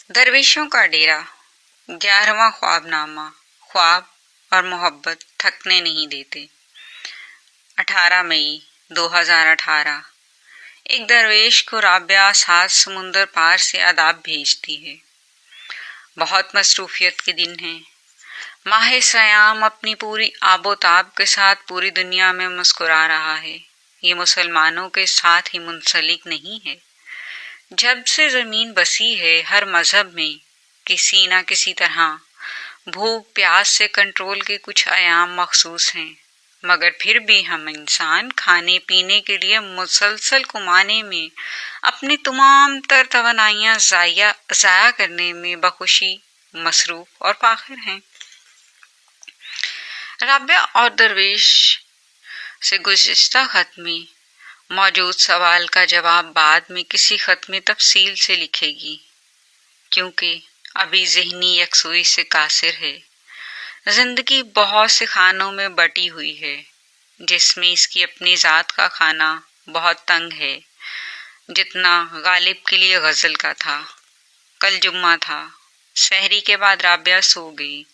दरवेशों का डेरा 11वां ख्वाबनामा। ख्वाब और मोहब्बत थकने नहीं देते। 18 मई 2018। एक दरवेश को राबिया 7 समुंदर पार से आदाब भेजती है। बहुत मसरूफियत के दिन हैं। माह सयाम अपनी पूरी आबोताब के साथ पूरी दुनिया में मुस्कुरा रहा है। ये मुसलमानों के साथ ही मुंसलिक नहीं है। जब से ज़मीन बसी है, हर मज़हब में किसी न किसी तरह भूख प्यास से कंट्रोल के कुछ आयाम मखसूस हैं, मगर फिर भी हम इंसान खाने पीने के लिए मुसलसल कमाने में अपनी तमाम तर तवानाइयाँ ज़ाया करने में बखुशी मसरूफ़ और फाखिर हैं। राबिया और दरवेश से गुज़िश्ता ख़त में मौजूद सवाल का जवाब बाद में किसी ख़त में तफसील से लिखेगी, क्योंकि अभी ज़हनी यकसुई से कासिर है। ज़िंदगी बहुत से खानों में बटी हुई है, जिसमें इसकी अपनी ज़ात का खाना बहुत तंग है, जितना गालिब के लिए गज़ल का था। कल जुम्मा था। सहरी के बाद राबिया सो गई।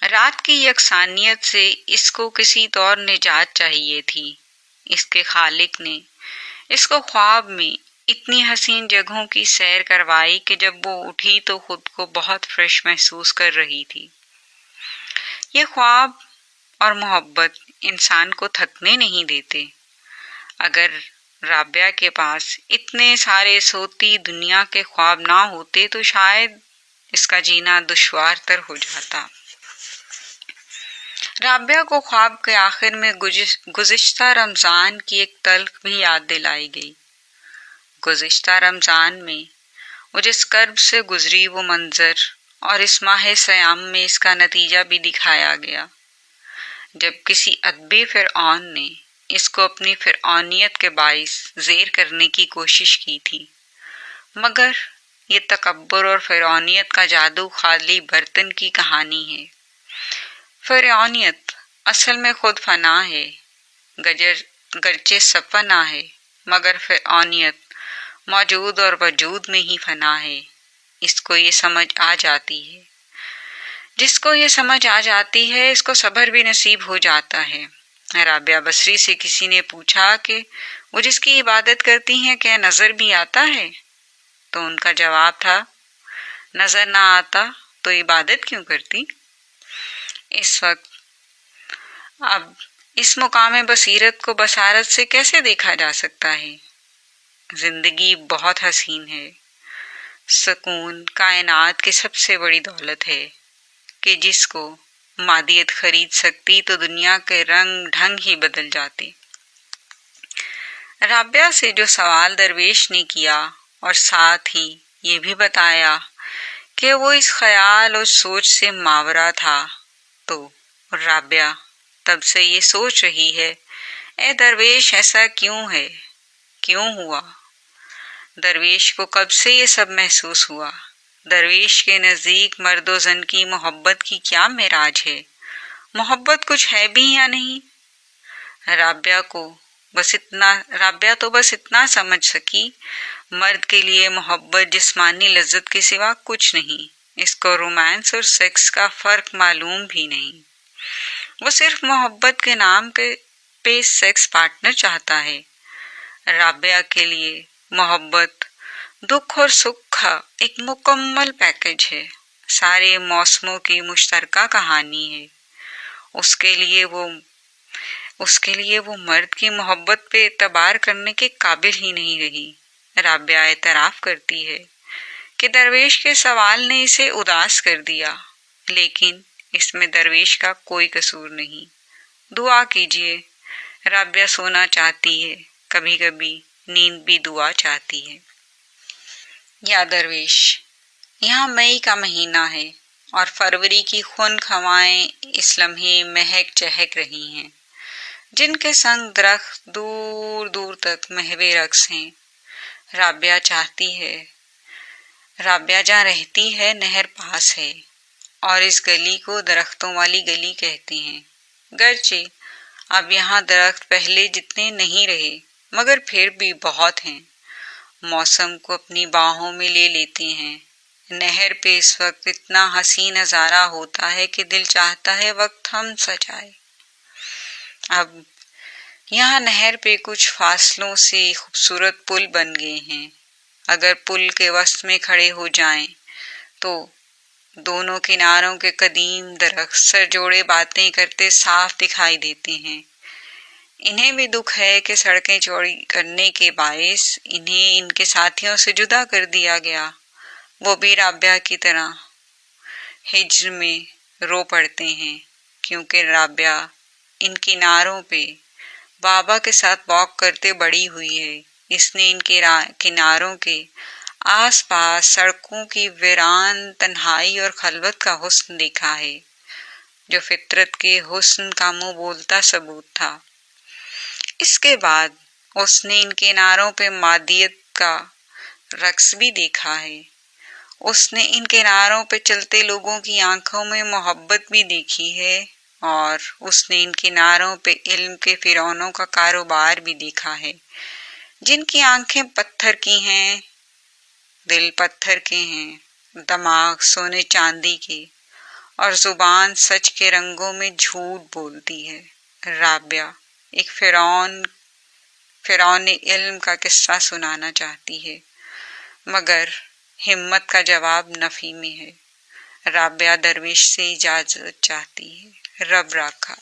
रात की यकसानियत से इसको किसी तौर निजात चाहिए थी। इसके खालिक ने इसको ख्वाब में इतनी हसीन जगहों की सैर करवाई कि जब वो उठी तो खुद को बहुत फ्रेश महसूस कर रही थी। ये ख्वाब और मोहब्बत इंसान को थकने नहीं देते। अगर राबिया के पास इतने सारे सोती दुनिया के ख्वाब ना होते तो शायद इसका जीना दुश्वार हो जाता। राबिया को ख्वाब के आखिर में गुज़िश्ता रमज़ान की एक तल्ख भी याद दिलाई गई। गुज़िश्ता रमज़ान में वो जिस कर्ब से गुजरी वो मंज़र और इस माह सयाम में इसका नतीजा भी दिखाया गया, जब किसी अदबी फ़िरऔन ने इसको अपनी फ़िरऔनियत के बाइस ज़ेर करने की कोशिश की थी। मगर ये तकब्बुर और फ़िरऔनियत का जादू खाली बर्तन की कहानी है। फ़िरऔनियत असल में खुद फना है, गरचे सब फना है, मगर फ़िरऔनियत मौजूद और वजूद में ही फना है। इसको ये समझ आ जाती है। जिसको ये समझ आ जाती है, इसको सब्र भी नसीब हो जाता है। राबिया बसरी से किसी ने पूछा कि वो जिसकी इबादत करती हैं क्या नज़र भी आता है? तो उनका जवाब था, नज़र ना आता तो इबादत क्यों करती? इस वक्त अब इस मुकाम बसीरत को बसारत से कैसे देखा जा सकता है? जिंदगी बहुत हसीन है। सुकून कायनात की सबसे बड़ी दौलत है कि जिसको मादियत खरीद सकती तो दुनिया के रंग ढंग ही बदल जाते। राबिया से जो सवाल दरवेश ने किया और साथ ही ये भी बताया कि वो इस ख्याल और सोच से मावरा था, तो राबिया तब से ये सोच रही है, ए दरवेश ऐसा क्यों है, क्यों हुआ? दरवेश को कब से ये सब महसूस हुआ? दरवेश के नज़दीक मर्दो ज़न की मोहब्बत की क्या मेराज है? मोहब्बत कुछ है भी या नहीं? राबिया तो बस इतना समझ सकी, मर्द के लिए मोहब्बत जिस्मानी लज्जत के सिवा कुछ नहीं। इसको रोमांस और सेक्स का फ़र्क मालूम भी नहीं। वो सिर्फ मोहब्बत के नाम पे सेक्स पार्टनर चाहता है। राबिया के लिए मोहब्बत दुख और सुख का एक मुकम्मल पैकेज है, सारे मौसमों की मुश्तरका कहानी है। उसके लिए वो मर्द की मोहब्बत पे एतबार करने के काबिल ही नहीं रही। राबिया एतराफ़ करती है कि दरवेश के सवाल ने इसे उदास कर दिया, लेकिन इसमें दरवेश का कोई कसूर नहीं। दुआ कीजिए। राबिया सोना चाहती है, कभी कभी नींद भी दुआ चाहती है। या दरवेश, यहाँ मई का महीना है और फरवरी की खुन हवाएं इस लम्हे महक चहक रही हैं, जिनके संग दरख्त दूर दूर तक महवे रक्स हैं। राबिया जहाँ रहती है नहर पास है और इस गली को दरख्तों वाली गली कहते हैं। गरचे अब यहाँ दरख्त पहले जितने नहीं रहे, मगर फिर भी बहुत हैं। मौसम को अपनी बाहों में ले लेते हैं। نہر پہ اس وقت اتنا حسین نظارہ ہوتا ہے کہ دل چاہتا ہے وقت تھم سا جائے۔ اب یہاں نہر پہ کچھ فاصلوں سے خوبصورت پل بن گئے ہیں۔ اگر پل کے وسط میں کھڑے ہو جائیں تو دونوں کناروں کے قدیم درخت سر جوڑے باتیں کرتے صاف دکھائی دیتے ہیں۔ انہیں بھی دکھ ہے کہ سڑکیں چوڑی کرنے کے باعث انہیں ان کے ساتھیوں سے جدا کر دیا گیا۔ وہ بھی رابعہ کی طرح ہجر میں رو پڑتے ہیں، کیونکہ رابعہ ان کناروں پہ بابا کے ساتھ واک کرتے بڑی ہوئی ہے۔ اس نے ان کے کناروں کے آس پاس سڑکوں کی ویران تنہائی اور خلوت کا حسن دیکھا ہے، جو فطرت کے حسن کا منہ بولتا ثبوت تھا۔ اس کے بعد اس نے ان کناروں پہ مادیت کا رقص بھی دیکھا ہے۔ اس نے ان کناروں پہ چلتے لوگوں کی آنکھوں میں محبت بھی دیکھی ہے، اور اس نے ان کناروں پہ علم کے فرعونوں کا کاروبار بھی دیکھا ہے، جن کی آنکھیں پتھر کی ہیں، دل پتھر کے ہیں، دماغ سونے چاندی کے، اور زبان سچ کے رنگوں میں جھوٹ بولتی ہے۔ رابعہ ایک فرعون علم کا قصہ سنانا چاہتی ہے، مگر ہمت کا جواب نفی میں ہے۔ رابعہ درویش سے اجازت چاہتی ہے۔ رب راکھا۔